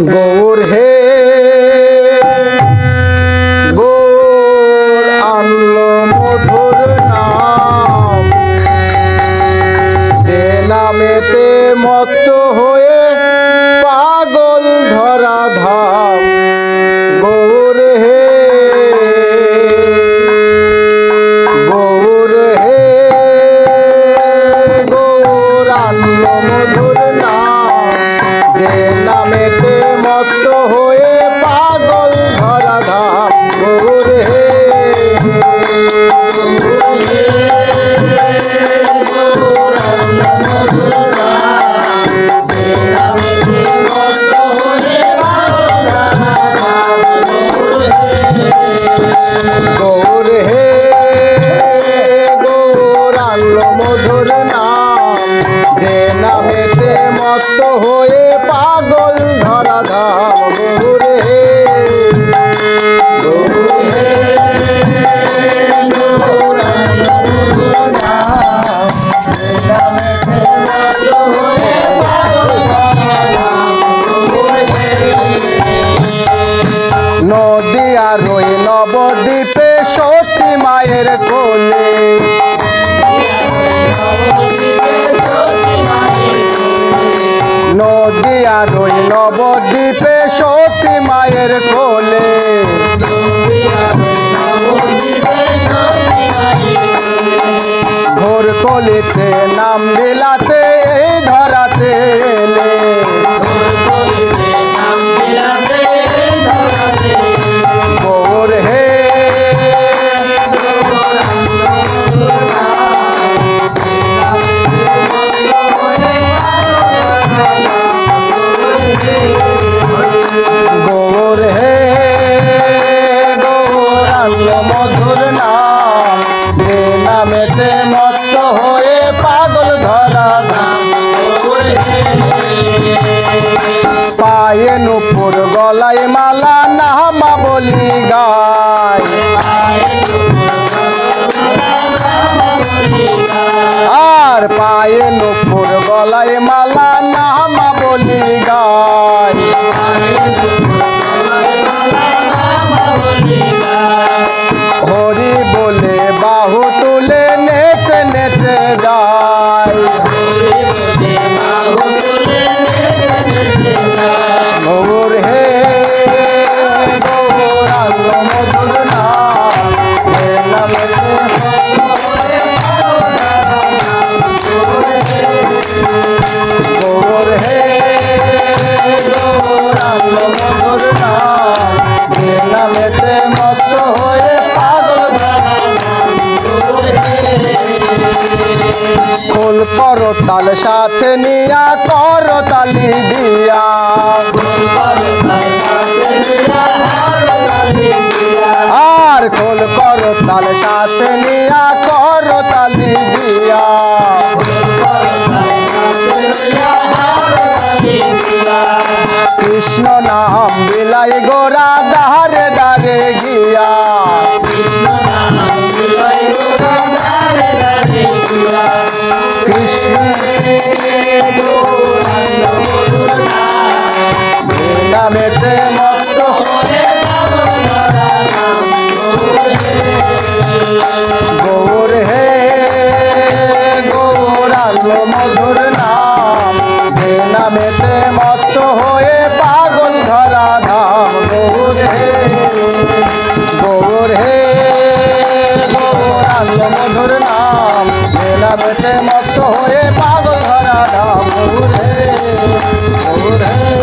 গৌর হে গৌর আনলো মধুর নাম, যে নামেতে মত্ত হয়ে পাগল ধরা ধাম। গৌর হে গৌর হে গৌর আনলো মধুর নাম, যে নামেতে মত্ত হয়ে পাগল ধরা ধাম। গৌর হে গৌর হে গৌর আনলো মধুর নাম, যে নামেতে মত্ত হয়ে পাগল ধরা ধাম। গৌর হে গৌর হে গৌর আনলো মধুর নাম, যে নামেতে মত্ত হয়ে পাগল ধরা ধাম। গৌর হে নদিয়া রই নবদ্বীপে সতী মায়ের কোলে, নদিয়া রই নবদ্বীপে সতী মায়ের কোলে, ঘোর কলিতে নাম বিলাতে এই ধরাতে এলে। গৌর হে গৌর হে গৌর আনলো মধুর নাম, যে নামেতে মত্ত হয়ে পাগল ধরা ধাম। পায়ে নুপুর গলায় মালা নামা বলি গায়, আর পায়ে নুপুর গলায় মালা নামা বলি গায়। হরি বলে বাহু তুলে নেচে নেচে যায়। গৌর হে গৌর আনলো মধুর নাম, যে নামেতে গৌর হে গৌর আনলো মধুর নাম, যে নামেতে মত্ত হয়ে পাগল ধরা ধাম। খোল করো তাল সাথে নিয়া করো তালি দিয়া, আর খোল করো তাল সাথে নিয়া করো তালি দিয়া। কৃষ্ণ নাম বিলাই গোরা দারে দারে গিয়া, কৃষ্ণ নামেতে মত্ত হয়ে গৌর হে গৌর আনলো মধুর নাম, যে নামেতে মত্ত হয়ে পাগল ধরা ধাম। গৌর হে গৌর হে গৌর আনলো মধুর নাম, যে নামেতে মত্ত হয়ে পাগল ধরা ধাম। গৌর হে গৌর হে